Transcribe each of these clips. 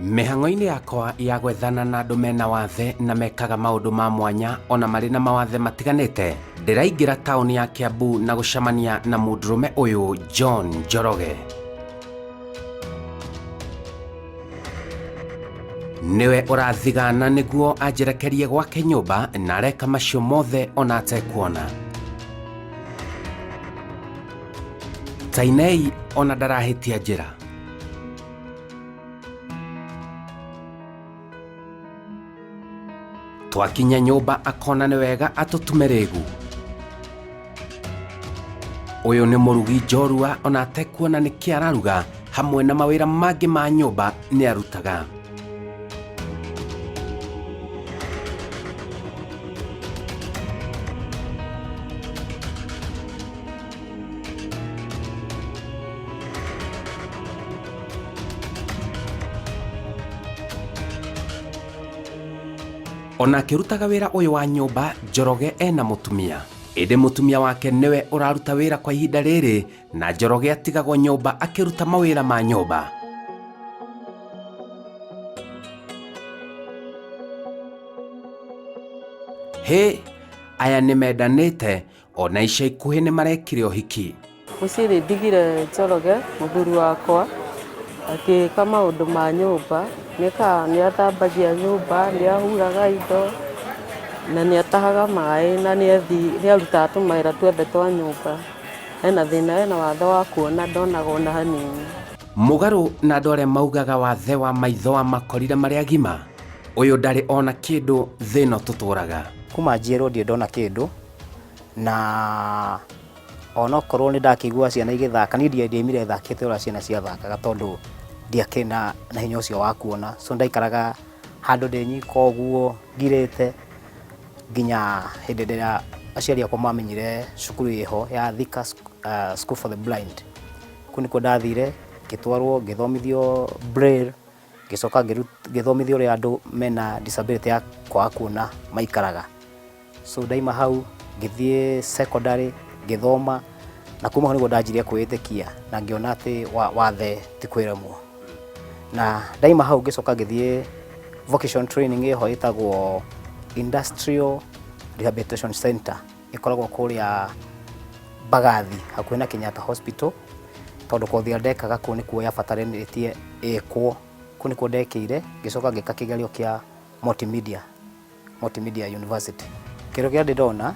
Mĩhang'o-inĩ yakwa ya gwethana na andũ mena wathe na mekaga maũndũ ma mwanya ona marĩ na mawathe matiganĩte, ndĩraingĩra taũni ya Kiambu na gũcemania na mũndũrũme ũyũ John Njoroge. Niwe ũrathigana nĩguo anjerekerie gwake nyũmba na areka macio mothe ona atekuona. Tainei ona ndarahĩtia njĩra. Twakinya nyũmba akona nĩ wega atũtume rĩgu. Ũyũ nĩ mũrugi njorua ona atekuona nĩkĩ araruga, hamwe na mawĩra mangĩ ma nyũmba nĩ arutaga. Ona akĩrutaga wĩra ũyũ wa nyũmba, Njoroge ena mũtumia. Ĩndĩ mũtumia wake nĩwe ũraruta wĩra kwa ihinda rĩrĩ, na Njoroge atigagwo nyũmba akĩruta mawĩra ma nyũmba. Aya nĩmendanĩte, ona ica ikuhĩ nĩmarekire ũhiki. Mũcirĩ ndigire Njoroge, mũthuri wakwa, akĩka maũndũ ma nyũmba. Nĩathambagia nyũmba, nĩahuraga indo, na nĩatahaga maĩ, na nĩarutaga tũmawĩra tuothe twa nyũmba. Ena thĩna, ena wathe wa kuona, ndonaga ona hanini. Mũgarũ na andũ arĩa maugaga wathe wa maitho wa makorire marĩ agima, ũyũ ndarĩ ona kĩndũ thĩ ĩno tũtũraga. Kuma njiarwo ndirĩ ndona kĩndũ, na onokorwo nĩndakĩigua ciana igĩthaka, niĩ ndiaumire thakĩte ũrĩa ciana ciathakaga, tondũ ndiakĩrĩ na hinya ũcio wa kuona. So ndaikaraga handũ ndĩ nyika ũguo ngirĩte, nginya hĩndĩ ĩrĩa aciari akwa mamenyire cukuru ĩho ya Thika School for the Blind. Kũu nĩkuo ndathire, ngĩtwarwo ngĩthomithio braille, ngĩcoka ngĩthomithio ũrĩa andũ mena disability ya kwaga kuona maikaraga. So ndaima hau ngĩthiĩ secondary ngĩthoma, na kuma hau nĩguo ndanjirie kwĩĩtĩkia na ngĩona atĩ wathe ti kwĩremwo. Na ndaima hau ngĩcoka ngĩthiĩ vocational training ĩho ĩtagwo Industrial Rehabilitation Center, ĩkoragwo kũrĩa Bagathi hakuhĩ na Kenyatta Hospital, tondũ kothi ĩrĩa ndekaga kũu nĩkuo yabataranĩtie ĩkwo. Kũu nĩkuo ndekĩire, ngĩcoka ngĩka kĩgerio kĩa Multimedia University. Kĩrĩa kĩrĩa ndĩrona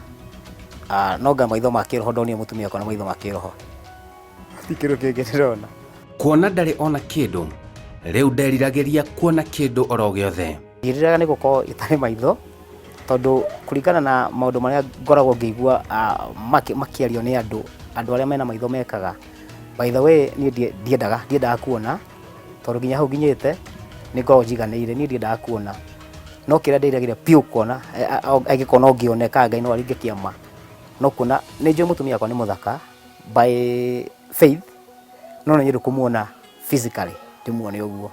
nonga maitho ma kĩroho, ndonire mũtumia akona maitho ma kĩroho, ti kĩrĩa kĩngĩ ndĩrona. Kuona ndarĩ ona kĩndũ, rĩu nderiragĩria kuona kĩndũ oro gĩothe. Ndiriraga nĩ gũkorwo itarĩ maitho, tondũ kũringana na maũndũ marĩa ngoragwo ngĩigua makĩario nĩ andũ arĩa mena maitho mekaga. By the way, niĩ ndiendaga kuona, tondũ nginya hau nginyĩte nĩngoragwo njiganĩire, niĩ ndiendaga kuona. No kĩrĩa nderiragĩria piũ kuona, angĩkorwo no ngĩoneka Ngai no aringe kĩama, no kuona nĩ njũĩ mũtumia wakwa nĩ mũthaka by faith, no nĩ nyendete kũmuona physically, ndĩmuone ũguo.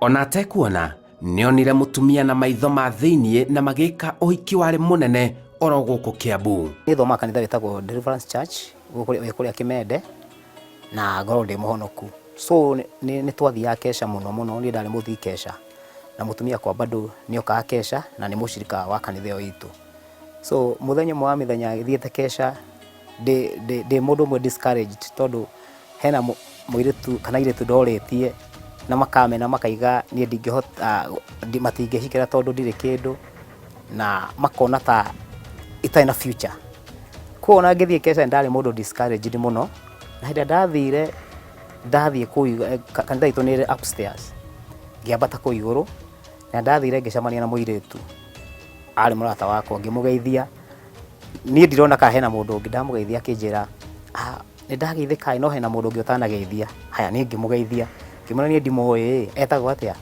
Ona atekuona, nĩonire mũtumia na maitho ma thĩiniĩ na magĩka ũhiki warĩ mũnene oro gũkũ Kiambu. Nĩ thomaga kanitha wĩtagwo Deliverance Church kũrĩa Kĩmende, na ngorwo ndĩ mũhonoku. So nĩ twathiaga kesha mũno, niĩ ndarĩ mũthii kesha, na mũtumia kwa bado nĩokaga kesha na nĩ mũcirika wa kanitha ĩyo itũ. So mũthenya ũmwe wa mĩthenya thiĩte kesha, ndĩ mũndũ ũmwe discouraged, tondũ hena mũirĩtu kana airĩtu ndorĩtie na makamena makaiga niĩ ndingĩhota, matingĩhikĩra tondũ ndirĩ kĩndũ, na makona ta itarĩ na future. Kuo ona ngĩthiĩ kesha ndarĩ mũndũ discouraged mũno, na hĩndĩ ndathiĩ kũu kanitha itũ nĩ upstairs, ngĩambata kũu igũrũ, na ndathire ngĩcemania na mũirĩtu arĩ mũrata wakwa, ngĩmũgeithia. Niĩ ndirona kana hena mũndũ ũngĩ, ndamũgeithia akĩnjĩra nĩ ndageithĩka, no hena mũndũ ũngĩ ũtanageithia. Haya, niĩ ngĩmũgeithia, ngĩmwĩra niĩ ndimũĩ, etagwo atĩa?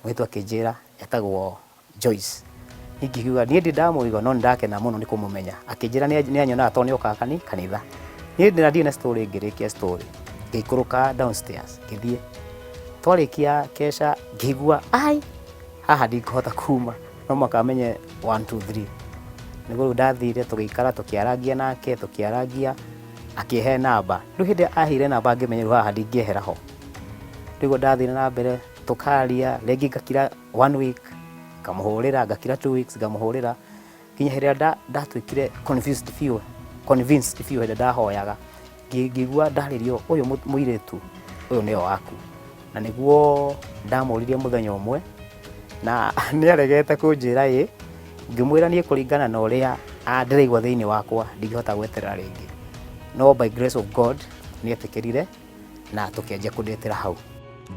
Mũirĩtu akĩnjĩra etagwo Joyce. Ngiuga niĩ ndamũigua, no nĩndakena mũno nĩ kũmũmenya. Akĩnjĩra nĩ anyonaga tondũ nĩokaga kanitha. Niĩ ndirĩ na story, ngĩrĩkia story, ngĩikũrũka downstairs, ngĩthiĩ. Twarĩkia kesha ngĩigua haha ndingĩhota kuma, no makamenye 1 2 3. Nĩguo ndathire tũgĩikara tũkĩaragia nake, akĩhe namba. Rĩu hĩndĩ ahire namba ngĩmenya haha ndingĩehera ho. Nĩguo ndathire na mbere tukaria rĩngĩ ngakira 1 week ngamuhũrĩra, ngakira 2 weeks ngamuhũrĩra, kinya hĩrĩa ndatuĩkire convinced few hĩndĩ ndahoyaga ngĩigua ndarĩrio ũyũ mũirĩtu ũyũ nĩyo waku, na nĩguo ndamũririe mũthenya ũmwe na nĩaregete kũnjĩra ngĩmwĩra niĩ kũringana na ũrĩa ndĩraigua thĩinĩ wakwa ndingĩhota gweterera rĩngĩ, no by grace of God nĩetĩkĩrire na tũkĩanjia kũndĩtĩra hau.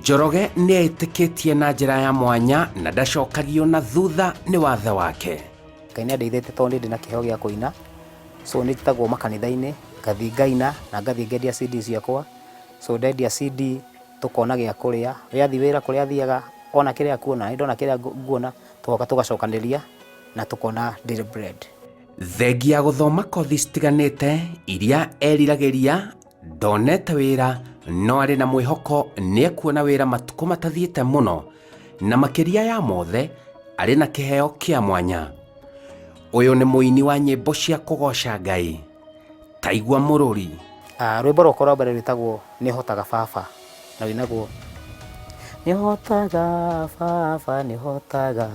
Njoroge nĩetĩkĩtie na njĩra ya mwanya na ndacokagio na thutha nĩ wathe wake. Ngai nĩandeithĩtie tondũ ndĩ na kĩheo gĩa kũina, so nĩtagwo makanitha-inĩ ngathiĩ ngaina na ngathiĩ ngendia CD ciakwa, so ndendia CD tũkona gĩa kũrĩa, wĩathi wĩra kũrĩa thiaga ona kĩrĩa kuona, ndona kĩrĩa nguona tũgoka tũgacokanĩria na tũkona daily bread. Thengia gũthoma kothi citiganĩte iria eriragĩria, ndonete wĩra no arĩ na mwĩhoko nĩekuona wĩra matukũ matathiĩte mũno, na makĩria ya mothe arĩ na kĩheo kĩa mwanya. Ũyũ nĩ mũini wa nyĩmbo cia kũgoca Ngai, taigua mũrũri. Rwĩmbo rwakwa rwa mbere rwĩtagwo nĩhotaga baba, na rwĩnagwo nĩhotaga baba nĩhotaga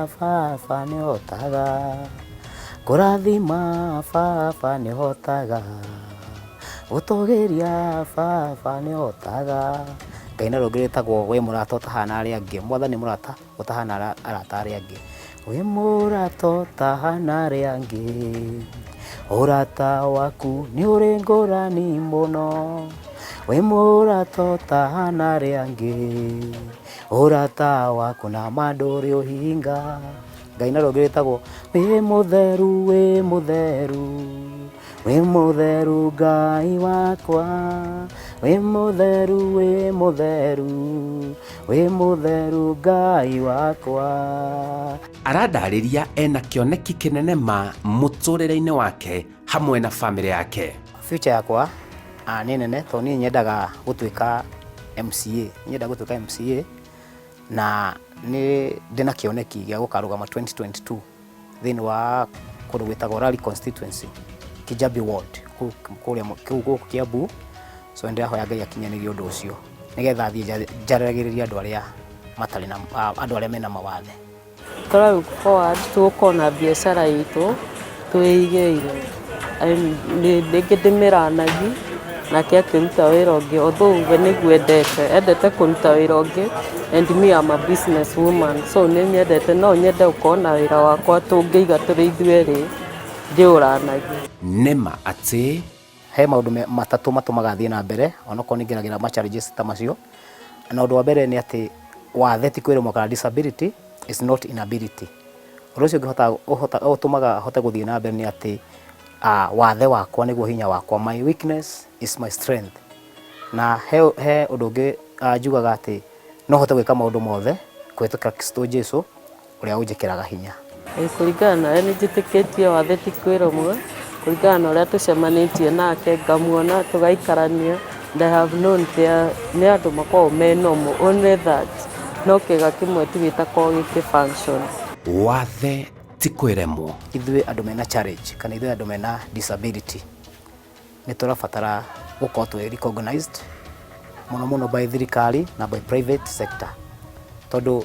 baba nĩhotaga kũrathima baba nĩhotaga gũtũgĩria baba nĩhotaga. Ngai na rũngĩ rwĩtagwo wĩ mũrata ũtahana arĩa angĩ, Mwathani mũrata ũtahana arata arĩa angĩ, wĩ mũrata ũtahana arĩa angĩ, ũrata waku nĩ ũrĩ ngũrani mũno, wĩ mũrata ũtahana arĩa angĩ, ũrata waku na mandũrĩ ũhinga. Ngai na rũngĩ rwĩtagwo wĩ mũtheru wĩ mũtheru, wĩ mũtheru Ngai wakwa, wĩ mũtheru wĩ mũtheru, wĩ mũtheru Ngai wakwa. Arandarĩria ena kĩoneki kĩnene ma mũtũrĩre-inĩ wake hamwe na famĩlĩ yake. Future yakwa nĩ nene tondũ niĩ nyendaga gũtuĩka MCA, na nĩ ndĩna kĩoneki gĩa gũkarũgama 2022 thĩinĩ wa kũndũ gwĩtagwo Rally Constituency, Kijabi Ward kũu Kiambu. So ndĩrahoya Ngai akinyanĩrie ũndũ ũcio nĩgetha thiĩ njaragĩrĩria andũ arĩa matarĩ na andũ arĩa mena mawathe. Tũrau forward tũgũkorwo na biacara itũ twĩigĩire, rĩngĩ ndĩmĩranagi nake akĩruta wĩra ũngĩ, although we nĩguo endete kũruta wĩra ũngĩ, and me am a business woman, so nĩnyendete no nyende gũkorwo na wĩra wakwa tũngĩiga tũrĩ ithuerĩ ndĩũranagi. Nĩma atĩ he maũndũ matatũ matũmaga thiĩ na mbere onokorwo nĩngeragĩra ma challenges ta macio, na ũndũ wa mbere nĩ atĩ wathe ti kwĩrĩmwo kana disability is not inability. Ũndũ ũcio ũtũmaga hote gũthiĩ na mbere nĩ atĩ wathe wakwa nĩguo hinya wakwa, my weakness is my strength. Na he ũndũ ũngĩ njugaga atĩ no hote gwĩka maũndũ mothe kũhetũkĩra Kristo Jesũ ũrĩa ũnjĩkĩraga hinya. Kũringana na ũrĩa nĩnjĩtĩkĩtie wathe ti kwĩrĩmwo, kũringana na ũrĩa tũcemanĩtie nake ngamuona tũgaikarania, and I have known nĩ andũ makoragwo me normal, only that no kĩga kĩmwe tu gĩtakoragwo gĩkĩ function. wathe ti kwĩremwo. Ithuĩ andũ mena challenge kana ithuĩ andũ mena disability nĩ tũrabatara gũkorwo twĩ recognized mũno by thirikari na by private sector, tondũ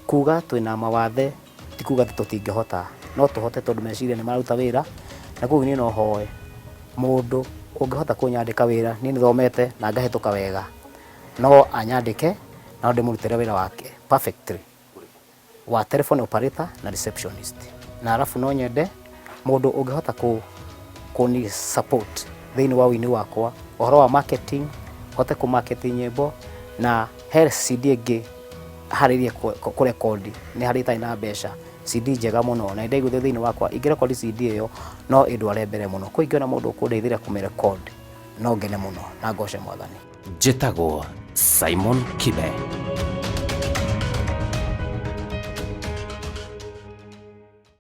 kuga twĩna mawathe ti kuga tũtingĩhota, no tũhote tondũ meciria nĩ maruta wĩra. Na koguo niĩ no hoe mũndũ ũngĩhota kũnyandĩka wĩra, niĩ nĩthomete na ngahetũka wega, no anyandĩke na ndĩmũrutĩre wĩra wake perfectly wa telephone operator na receptionist. Na alafu no nyende mũndũ ũngĩhota kũni support thĩinĩ wa wĩini wakwa ũhoro wa marketing, hote kũ-market nyĩmbo na he CD ĩngĩ harĩrie kũrekodi nĩ harĩ itarĩ na mbeca, CD njega mũno na ndaiguithio thĩinĩ wakwa ingĩrekodi CD ĩyo no ĩndware mbere mũno. Kwa ingĩona mũndũ ũkũndeithĩria kũmĩrekodi no ngene mũno na ngoce Mwathani. Njĩtagwo Simon Kibe.